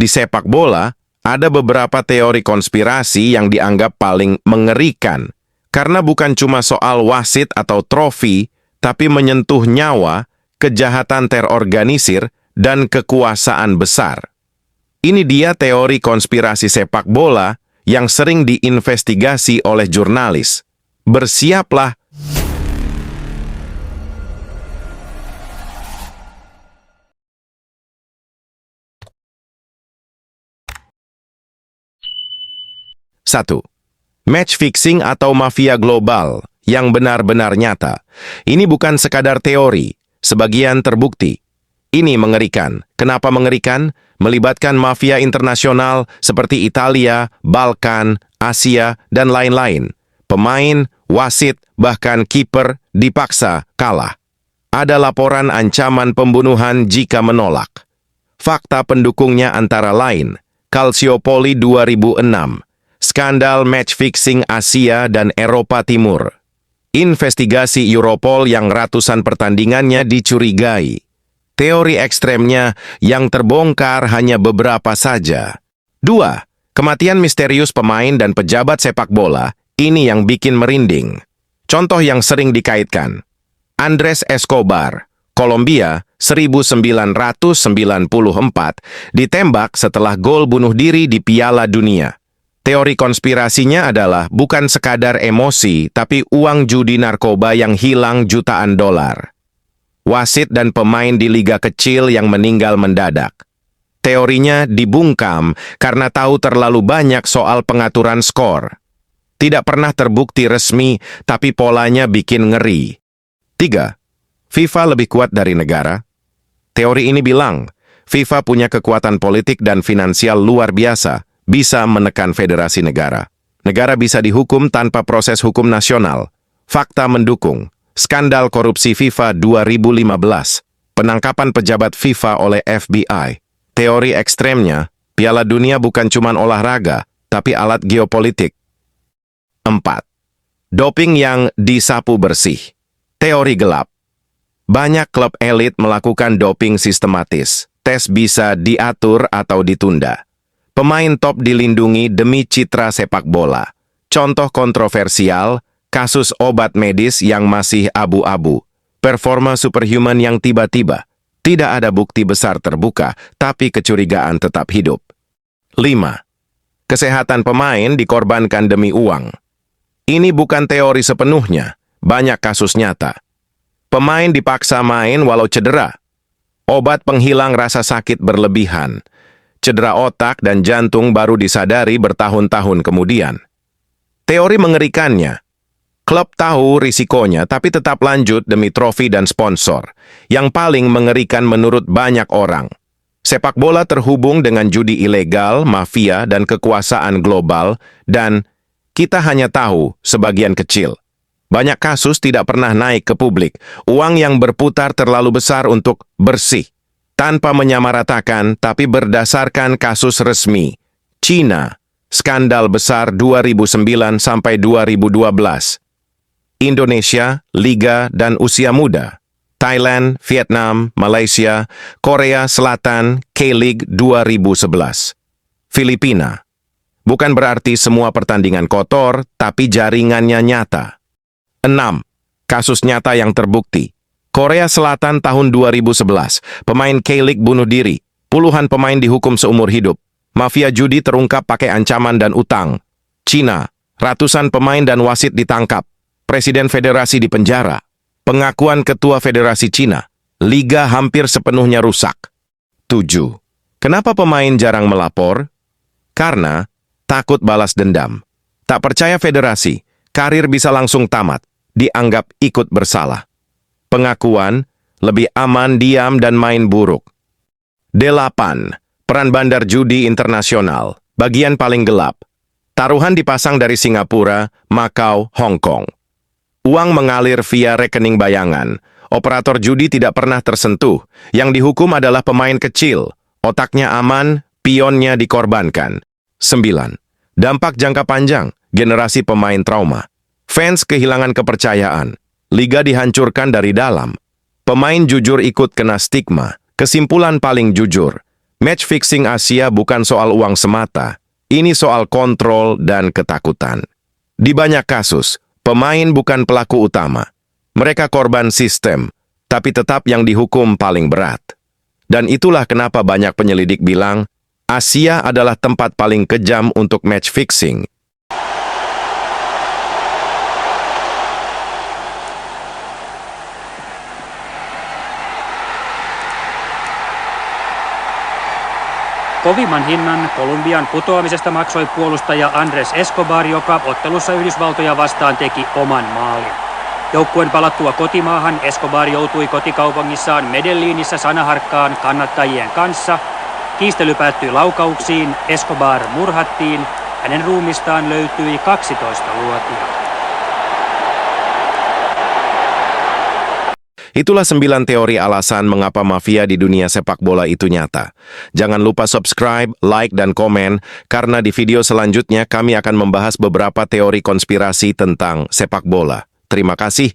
Di sepak bola, ada beberapa teori konspirasi yang dianggap paling mengerikan, karena bukan cuma soal wasit atau trofi, tapi menyentuh nyawa, kejahatan terorganisir, dan kekuasaan besar. Ini dia teori konspirasi sepak bola yang sering diinvestigasi oleh jurnalis. Bersiaplah. Satu, match fixing atau mafia global yang benar-benar nyata. Ini bukan sekadar teori, sebagian terbukti. Ini mengerikan. Kenapa mengerikan? Melibatkan mafia internasional seperti Italia, Balkan, Asia, dan lain-lain. Pemain, wasit, bahkan kiper dipaksa kalah. Ada laporan ancaman pembunuhan jika menolak. Fakta pendukungnya antara lain, Calciopoli 2006, skandal match fixing Asia dan Eropa Timur, investigasi Europol yang ratusan pertandingannya dicurigai, teori ekstremnya yang terbongkar hanya beberapa saja. 2. Kematian misterius pemain dan pejabat sepak bola, ini yang bikin merinding. Contoh yang sering dikaitkan, Andres Escobar, Kolombia, 1994, ditembak setelah gol bunuh diri di Piala Dunia. Teori konspirasinya adalah bukan sekadar emosi, tapi uang judi narkoba yang hilang jutaan dolar. Wasit dan pemain di liga kecil yang meninggal mendadak. Teorinya dibungkam karena tahu terlalu banyak soal pengaturan skor. Tidak pernah terbukti resmi, tapi polanya bikin ngeri. 3. FIFA lebih kuat dari negara. Teori ini bilang, FIFA punya kekuatan politik dan finansial luar biasa, bisa menekan federasi negara. Negara bisa dihukum tanpa proses hukum nasional. Fakta mendukung. Skandal korupsi FIFA 2015. Penangkapan pejabat FIFA oleh FBI. Teori ekstremnya, Piala Dunia bukan cuma olahraga, tapi alat geopolitik. 4. Doping yang disapu bersih. Teori gelap. Banyak klub elit melakukan doping sistematis. Tes bisa diatur atau ditunda. Pemain top dilindungi demi citra sepak bola. Contoh kontroversial, kasus obat medis yang masih abu-abu. Performa superhuman yang tiba-tiba. Tidak ada bukti besar terbuka, tapi kecurigaan tetap hidup. 5. Kesehatan pemain dikorbankan demi uang. Ini bukan teori sepenuhnya, banyak kasus nyata. Pemain dipaksa main walau cedera. Obat penghilang rasa sakit berlebihan. Cedera otak dan jantung baru disadari bertahun-tahun kemudian. Teori mengerikannya, klub tahu risikonya tapi tetap lanjut demi trofi dan sponsor. Yang paling mengerikan menurut banyak orang, sepak bola terhubung dengan judi ilegal, mafia, dan kekuasaan global, dan kita hanya tahu sebagian kecil. Banyak kasus tidak pernah naik ke publik, uang yang berputar terlalu besar untuk bersih. Tanpa menyamaratakan, tapi berdasarkan kasus resmi. Cina, skandal besar 2009 sampai 2012. Indonesia, Liga dan Usia Muda. Thailand, Vietnam, Malaysia, Korea Selatan, K-League 2011. Filipina. Bukan berarti semua pertandingan kotor, tapi jaringannya nyata. 6. Kasus nyata yang terbukti. Korea Selatan tahun 2011, pemain K-League bunuh diri, puluhan pemain dihukum seumur hidup. Mafia judi terungkap pakai ancaman dan utang. Cina, ratusan pemain dan wasit ditangkap. Presiden federasi dipenjara. Pengakuan ketua federasi Cina, liga hampir sepenuhnya rusak. 7. Kenapa pemain jarang melapor? Karena takut balas dendam. Tak percaya federasi, karir bisa langsung tamat, dianggap ikut bersalah. Pengakuan, lebih aman diam dan main buruk. 8. Peran bandar judi internasional, bagian paling gelap. Taruhan dipasang dari Singapura, Makau, Hong Kong. Uang mengalir via rekening bayangan. Operator judi tidak pernah tersentuh. Yang dihukum adalah pemain kecil. Otaknya aman, pionnya dikorbankan. 9. Dampak jangka panjang, generasi pemain trauma. Fans kehilangan kepercayaan. Liga dihancurkan dari dalam. Pemain jujur ikut kena stigma. Kesimpulan paling jujur, Match fixing Asia bukan soal uang semata. Ini soal kontrol dan ketakutan. Di banyak kasus, pemain bukan pelaku utama. Mereka korban sistem, tapi tetap yang dihukum paling berat. Dan itulah kenapa banyak penyelidik bilang, Asia adalah tempat paling kejam untuk match fixing. Kovimman hinnan Kolumbian putoamisesta maksoi puolustaja Andres Escobar, joka ottelussa Yhdysvaltoja vastaan teki oman maalin. Joukkueen palattua kotimaahan Escobar joutui kotikaupungissaan Medellinissä sanaharkkaan kannattajien kanssa. Kiistely päättyi laukauksiin, Escobar murhattiin, hänen ruumistaan löytyi 12-vuotias. Itulah 9 teori alasan mengapa mafia di dunia sepak bola itu nyata. Jangan lupa subscribe, like, dan komen, karena di video selanjutnya kami akan membahas beberapa teori konspirasi tentang sepak bola. Terima kasih.